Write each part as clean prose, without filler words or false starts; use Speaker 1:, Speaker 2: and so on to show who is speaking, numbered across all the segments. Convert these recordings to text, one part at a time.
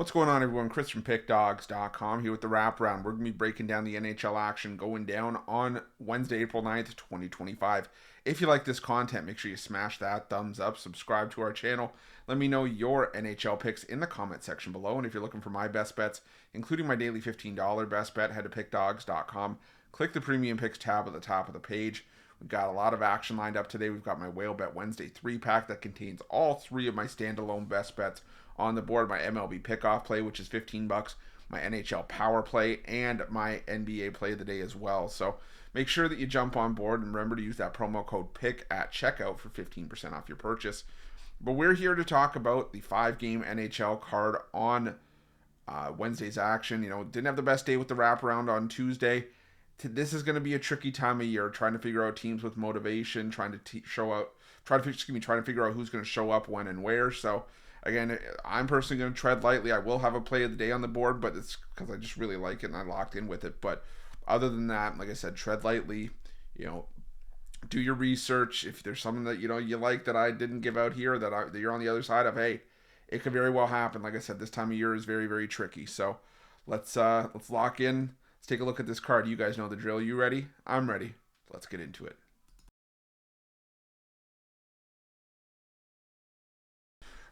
Speaker 1: What's going on, everyone? Chris from Pickdawgz.com here with the Wraparound. We're going to be breaking down the NHL action going down on Wednesday, April 9th, 2025. If you like this content, make sure you smash that thumbs up, subscribe to our channel. Let me know your NHL picks in the comment section below. And if you're looking for my best bets, including my daily $15 best bet, head to Pickdawgz.com. Click the Premium Picks tab at the top of the page. We've got a lot of action lined up today. We've got my Whale Bet Wednesday 3-pack that contains all three of my standalone best bets on the board. My MLB Pickoff play, which is $15, my NHL Power play, and my NBA play of the day as well. So make sure that you jump on board and remember to use that promo code PICK at checkout for 15% off your purchase. But we're here to talk about the 5-game NHL card on Wednesday's action. Didn't have the best day with the wraparound on Tuesday. This is going to be a tricky time of year, trying to figure out teams with motivation, trying to figure out who's going to show up when and where. So again, I'm personally going to tread lightly. I will have a play of the day on the board, but it's because I just really like it and I locked in with it. But other than that, like I said, tread lightly. Do your research. If there's something that you like that I didn't give out here, that you're on the other side of, hey, it could very well happen. Like I said, this time of year is very, very tricky. So let's lock in. Let's take a look at this card. You guys know the drill. You ready? I'm ready. Let's get into it.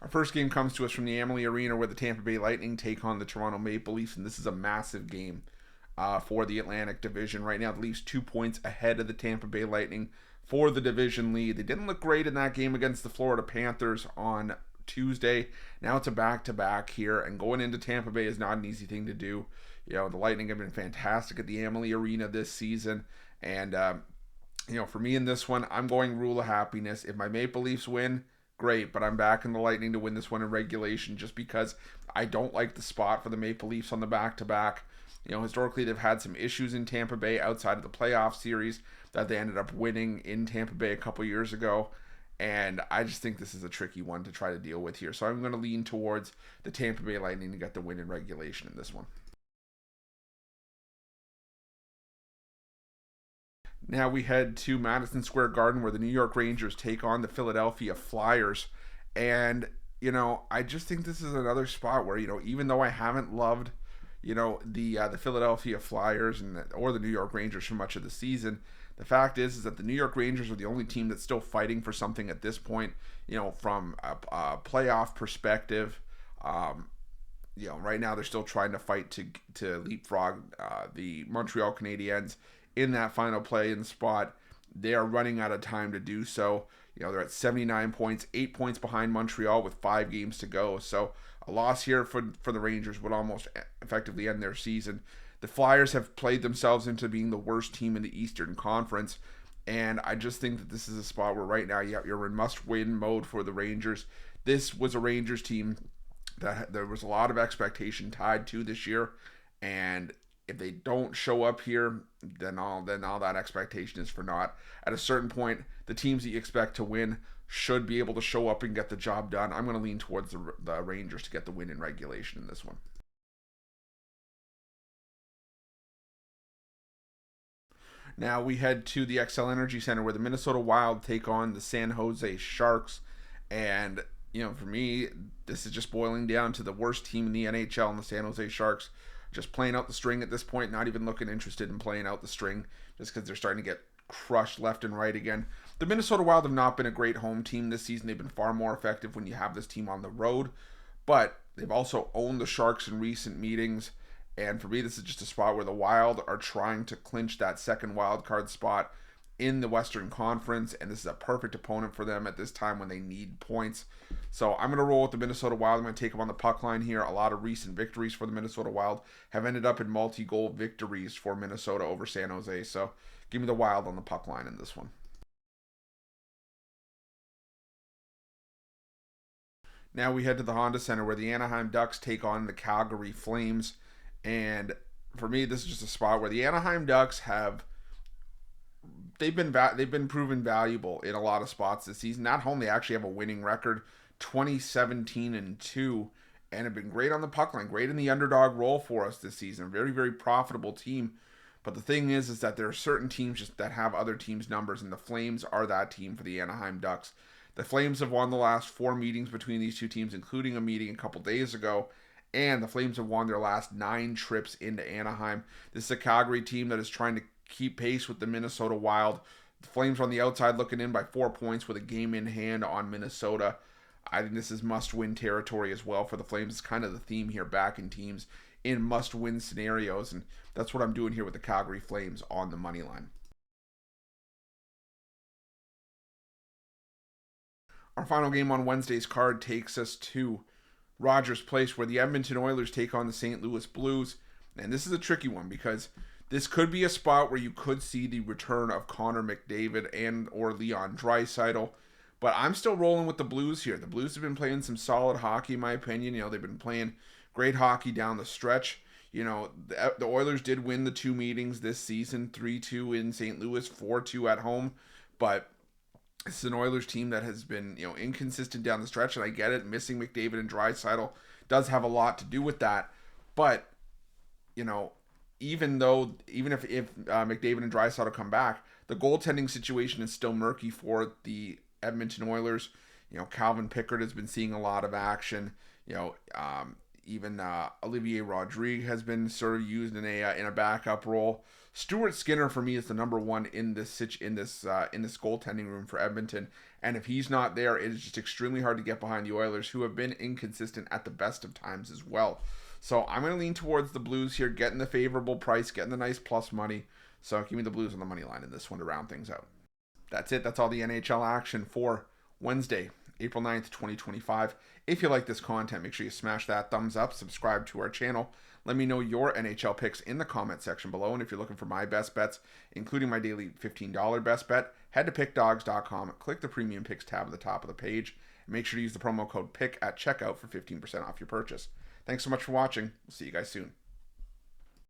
Speaker 1: Our first game comes to us from the Amalie Arena, where the Tampa Bay Lightning take on the Toronto Maple Leafs, and this is a massive game for the Atlantic Division. Right now, the Leafs 2 points ahead of the Tampa Bay Lightning for the division lead. They didn't look great in that game against the Florida Panthers on Tuesday. Now it's a back-to-back here, and going into Tampa Bay is not an easy thing to do. The Lightning have been fantastic at the Amalie Arena this season, and for me in this one, I'm going rule of happiness. If my Maple Leafs win, great, but I'm backing the Lightning to win this one in regulation just because I don't like the spot for the Maple Leafs on the back-to-back. Historically, they've had some issues in Tampa Bay outside of the playoff series that they ended up winning in Tampa Bay a couple years ago. And I just think this is a tricky one to try to deal with here. So I'm going to lean towards the Tampa Bay Lightning to get the win in regulation in this one. Now we head to Madison Square Garden, where the New York Rangers take on the Philadelphia Flyers. And, I just think this is another spot where, even though I haven't loved, the Philadelphia Flyers or the New York Rangers for much of the season, the fact is that the New York Rangers are the only team that's still fighting for something at this point, from a playoff perspective. Right now they're still trying to fight to leapfrog the Montreal Canadiens in that final play-in spot. They are running out of time to do so. They're at 79 points, 8 points behind Montreal with 5 games to go. So a loss here for the Rangers would almost effectively end their season. The Flyers have played themselves into being the worst team in the Eastern Conference, and I just think that this is a spot where right now you're in must-win mode for the Rangers. This was a Rangers team that there was a lot of expectation tied to this year, and if they don't show up here, then all that expectation is for naught. At a certain point, the teams that you expect to win should be able to show up and get the job done. I'm going to lean towards the Rangers to get the win in regulation in this one. Now we head to the XL Energy Center, where the Minnesota Wild take on the San Jose Sharks. And, for me, this is just boiling down to the worst team in the NHL, and the San Jose Sharks just playing out the string at this point, not even looking interested in playing out the string just because they're starting to get crushed left and right again. The Minnesota Wild have not been a great home team this season. They've been far more effective when you have this team on the road, but they've also owned the Sharks in recent meetings. And for me, this is just a spot where the Wild are trying to clinch that second wild card spot in the Western Conference, and this is a perfect opponent for them at this time when they need points. So I'm going to roll with the Minnesota Wild. I'm going to take them on the puck line here. A lot of recent victories for the Minnesota Wild have ended up in multi-goal victories for Minnesota over San Jose. So give me the Wild on the puck line in this one. Now we head to the Honda Center, where the Anaheim Ducks take on the Calgary Flames. And for me, this is just a spot where the Anaheim Ducks they've been proven valuable in a lot of spots this season. At home, they actually have a winning record, 20-17-2, and have been great on the puck line, great in the underdog role for us this season. Very, very profitable team. But the thing is that there are certain teams just that have other teams' numbers, and the Flames are that team for the Anaheim Ducks. The Flames have won the last 4 meetings between these two teams, including a meeting a couple days ago, And the Flames have won their last 9 trips into Anaheim. This is a Calgary team that is trying to keep pace with the Minnesota Wild. The Flames are on the outside looking in by 4 points with a game in hand on Minnesota. I think this is must-win territory as well for the Flames. It's kind of the theme here, backing teams in must-win scenarios, and that's what I'm doing here with the Calgary Flames on the money line. Our final game on Wednesday's card takes us to Rogers Place, where the Edmonton Oilers take on the St. Louis Blues. And this is a tricky one because this could be a spot where you could see the return of Connor McDavid and or Leon Draisaitl. But I'm still rolling with the Blues here. The Blues have been playing some solid hockey, in my opinion. They've been playing great hockey down the stretch. The Oilers did win the 2 meetings this season, 3-2 in St. Louis, 4-2 at home. But this is an Oilers team that has been, inconsistent down the stretch, and I get it. Missing McDavid and Draisaitl does have a lot to do with that. But, even if McDavid and Draisaitl come back, the goaltending situation is still murky for the Edmonton Oilers. Calvin Pickard has been seeing a lot of action. Even Olivier Rodrigue has been sort of used in a backup role. Stuart Skinner for me is the number one in this goaltending room for Edmonton, and if he's not there, it is just extremely hard to get behind the Oilers, who have been inconsistent at the best of times as well. So I'm going to lean towards the Blues here, getting the favorable price, getting the nice plus money. So give me the Blues on the money line in this one to round things out. That's it. That's all the NHL action for Wednesday, April 9th, 2025. If you like this content, make sure you smash that thumbs up, subscribe to our channel. Let me know your NHL picks in the comment section below. And if you're looking for my best bets, including my daily $15 best bet, head to pickdawgz.com, click the premium picks tab at the top of the page, and make sure to use the promo code PICK at checkout for 15% off your purchase. Thanks so much for watching. We'll see you guys soon.